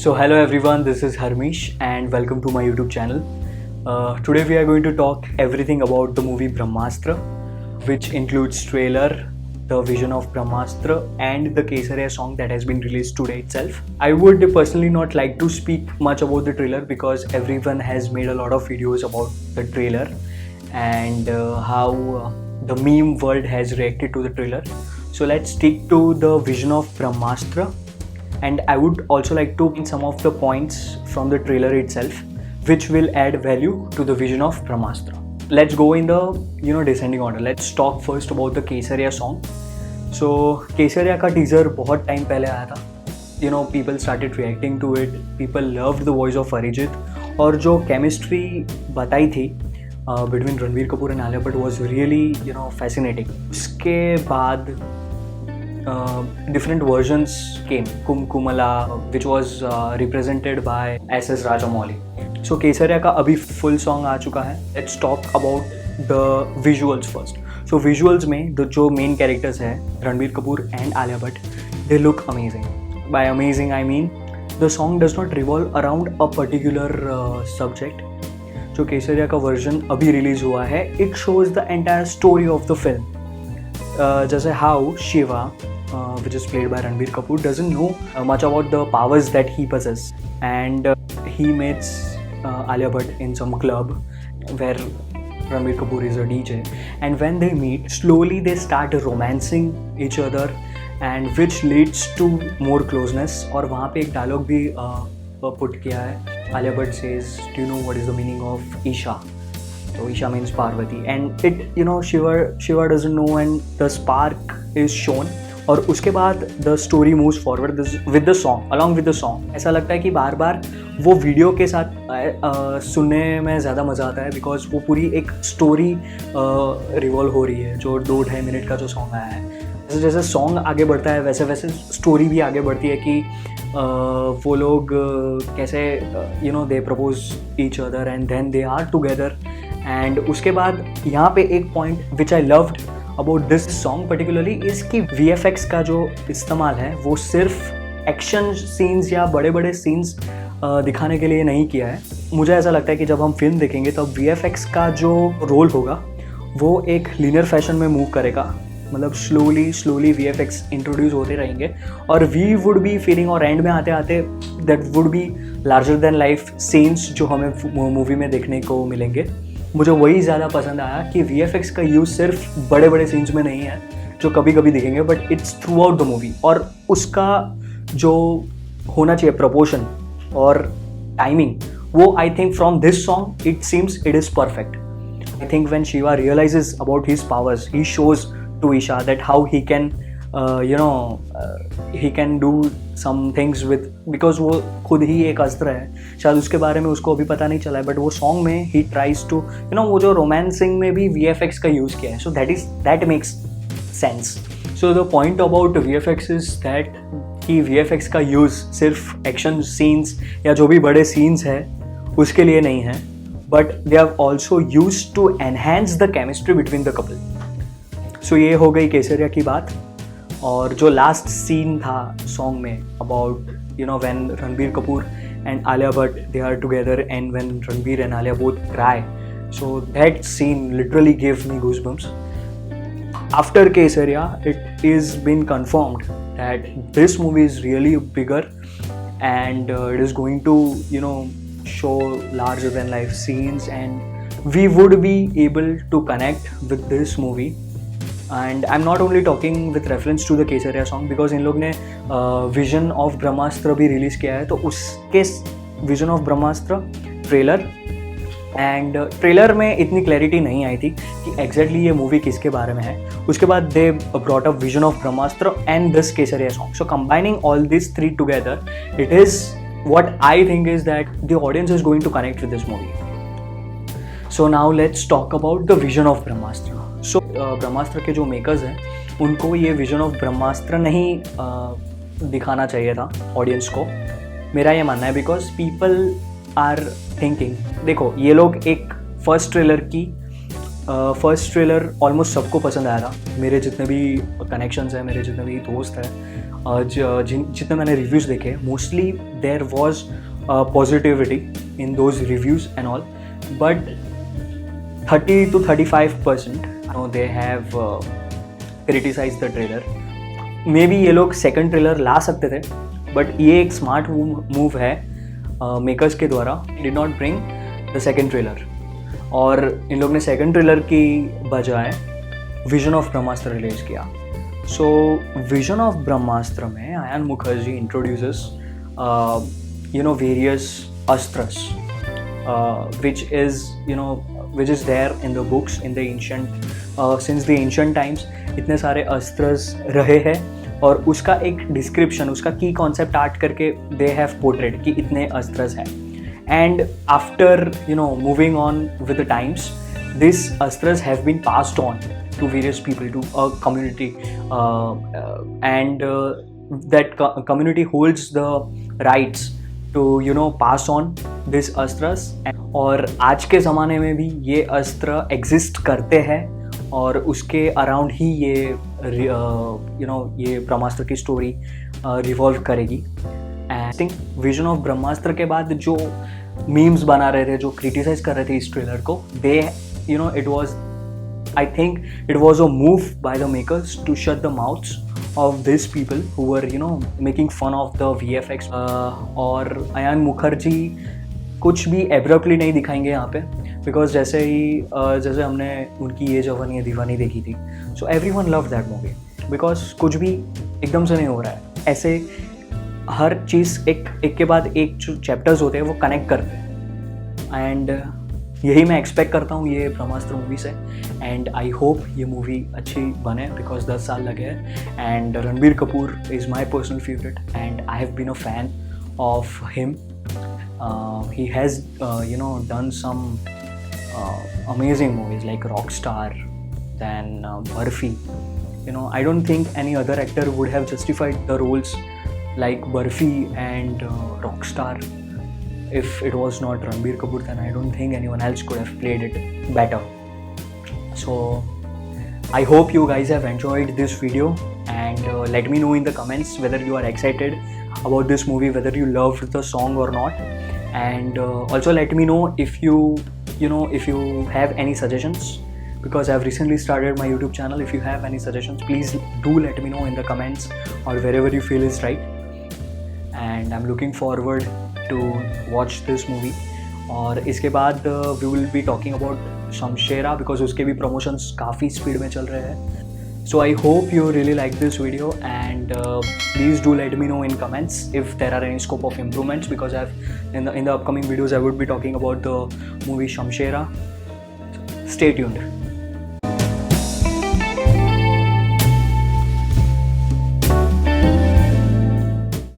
So hello everyone, this is Harmish and welcome to my YouTube channel. Today we are going to talk everything about the movie Brahmastra, which includes trailer, the vision of Brahmastra and the Kesariya song that has been released today itself. I would personally not like to speak much about the trailer because everyone has made a lot of videos about the trailer and how the meme world has reacted to the trailer. So let's stick to the vision of Brahmastra. And I would also like to pin some of the points from the trailer itself which will add value to the vision of Brahmastra. Let's go in the descending order. Let's talk first about the Kesariya song. So Kesariya का teaser बहुत time पहले आया था. People started reacting to it. People loved the voice of Arijit और जो chemistry बताई थी between Ranbir Kapoor and Alia Bhatt was really fascinating. उसके बाद different versions came. Kumkumala, which was represented by S.S. Rajamouli. So Kesariya का अभी full song आ चुका है. Let's talk about the visuals first. So visuals में जो main characters हैं Ranbir Kapoor and Alia Bhatt, they look amazing. By amazing I mean the song does not revolve around a particular subject. जो केसरिया का version अभी release हुआ है, it shows the entire story of the film. जैसे how Shiva, which is played by Ranbir Kapoor, doesn't know much about the powers that he possesses, and he meets Alia Bhatt in some club where Ranbir Kapoor is a DJ, and when they meet, slowly they start romancing each other, and which leads to more closeness. और वहाँ पे एक dialogue भी put किया है. Alia Bhatt says, "Do you know what is the meaning of Isha?" So Isha means Parvati, and Shiva doesn't know, and the spark is shown. और उसके बाद the story moves forward with the song, along with the song. ऐसा लगता है कि बार बार वो video के साथ सुनने में ज़्यादा मज़ा आता है बिकॉज वो पूरी एक स्टोरी रिवॉल्व हो रही है. जो 2-2.5 मिनट का जो सॉन्ग आया है, जैसे जैसे सॉन्ग आगे बढ़ता है वैसे वैसे स्टोरी भी आगे बढ़ती है कि वो लोग कैसे they propose each other and then they are together. And उसके बाद यहाँ पे एक point which I loved about this song particularly is कि VFX का जो इस्तेमाल है वो सिर्फ एक्शन सीन्स या बड़े बड़े सीन्स दिखाने के लिए नहीं किया है. मुझे ऐसा लगता है कि जब हम फिल्म देखेंगे तब VFX का जो रोल होगा वो एक लीनियर फैशन में मूव करेगा. मतलब स्लोली VFX इंट्रोड्यूस होते रहेंगे और वी वुड बी फीलिंग, और एंड में आते आते that would be larger than life scenes जो हमें मूवी में देखने को मिलेंगे. मुझे वही ज़्यादा पसंद आया कि VFX का यूज़ सिर्फ बड़े बड़े सीन्स में नहीं है जो कभी कभी दिखेंगे, but it's throughout the movie. और उसका जो होना चाहिए प्रपोर्शन और टाइमिंग, वो I think from this song it seems it is perfect. I think when Shiva realises about his powers, he shows to Isha that how he can he can do some things with, because वो खुद ही एक अस्त्र है. शायद उसके बारे में उसको अभी पता नहीं चला है, बट वो सॉन्ग में he tries to वो जो रोमांसिंग में भी VFX का यूज़ किया है. So that makes sense. So the point about VFX is that कि VFX का यूज़ सिर्फ एक्शन सीन्स या जो भी बड़े सीन्स है उसके लिए नहीं है, but they have also used to enhance the chemistry between the couple. सो ये हो गई केसरिया की बात. और जो लास्ट सीन था सॉन्ग में about when Ranbir Kapoor and Alia Bhatt they are together and when Ranbir and Alia both cry, so that scene literally give me goosebumps. After Kesariya it is been confirmed that this movie is really bigger and it is going to show larger than life scenes, and we would be able to connect with this movie. And I'm not only talking with reference to the Kesariya song because इन लोग ने vision of ब्रह्मास्त्र भी release किया है. तो उसके vision of Brahmastra trailer and trailer में इतनी clarity नहीं आई थी कि एग्जैक्टली ये मूवी किसके बारे में है. उसके बाद they brought up vision of Brahmastra and this Kesariya song. So combining all this three together, it is what I think is that the audience is going to connect with this movie. So now let's talk about the vision of Brahmastra. So ब्रह्मास्त्र के जो makers हैं उनको ये vision of ब्रह्मास्त्र नहीं दिखाना चाहिए था audience को, मेरा ये मानना है. बिकॉज पीपल आर थिंकिंग, देखो ये लोग एक फर्स्ट ट्रेलर की फर्स्ट ट्रेलर ऑलमोस्ट सबको पसंद आया था. मेरे जितने भी कनेक्शंस हैं, मेरे जितने भी दोस्त हैं, जितने मैंने रिव्यूज़ देखे, mostly there was positivity in those reviews and all, but 30 to 35% they have criticized the trailer. Maybe ये लोग सेकंड ट्रेलर ला सकते थे, बट ये एक स्मार्ट मूव है मेकर्स के द्वारा. Did not bring the second trailer, और इन लोग ने सेकंड ट्रेलर की बजाय विजन ऑफ ब्रह्मास्त्र रिलीज किया. सो विजन ऑफ ब्रह्मास्त्र में आयान मुखर्जी इंट्रोड्यूसेस वेरियस अस्त्रस which is there in the books in the ancient since the ancient times. इतने सारे अस्त्रस रहे हैं, और उसका एक डिस्क्रिप्शन, उसका की कॉन्सेप्ट आर्ट करके दे हैव पोर्ट्रेट कि इतने अस्त्रस हैं. And after moving on with the times, this अस्त्रस have been passed on to various people, to a community, and that community holds the rights to pass on this astras. और आज के ज़माने में भी ये अस्त्र एग्जिस्ट करते हैं, और उसके अराउंड ही ये ये ब्रह्मास्त्र की स्टोरी रिवॉल्व करेगी. आई थिंक विजन ऑफ ब्रह्मास्त्र के बाद जो मीम्स बना रहे थे, जो क्रिटिसाइज कर रहे थे इस ट्रेलर को, they it was, I think it was a move by the makers to shut the mouths of these people who were making fun of the VFX. और आयान मुखर्जी कुछ भी एब्रप्टली नहीं दिखाएंगे यहाँ पे, बिकॉज जैसे हमने उनकी ये जवानी है दीवानी देखी थी, so everyone love that movie, because कुछ भी एकदम से नहीं हो रहा है. ऐसे हर चीज़ एक के बाद एक जो चैप्टर्स होते हैं वो कनेक्ट करते हैं, एंड यही मैं एक्सपेक्ट करता हूँ ये ब्रह्मास्त्र मूवी से. एंड आई होप ये मूवी अच्छी बने, बिकॉज 10 साल लगे हैं, and Ranbir Kapoor is my personal favourite, and I have been a fan of him. He has done some amazing movies like Rockstar, then Barfi. I don't think any other actor would have justified the roles like Barfi and Rockstar. If it was not Ranbir Kapoor, then I don't think anyone else could have played it better. So I hope you guys have enjoyed this video, and let me know in the comments whether you are excited about this movie, whether you loved the song or not, and also let me know if you have any suggestions, because I've recently started my YouTube channel. If you have any suggestions, please do let me know in the comments or wherever you feel is right. And I'm looking forward to watch this movie. और इसके बाद we will be talking about Shamshera, because उसके भी promotions काफ़ी speed में चल रहे हैं. So I hope you really like this video, and please do let me know in comments if there are any scope of improvements, because in the upcoming videos I would be talking about the movie Shamshera. Stay tuned.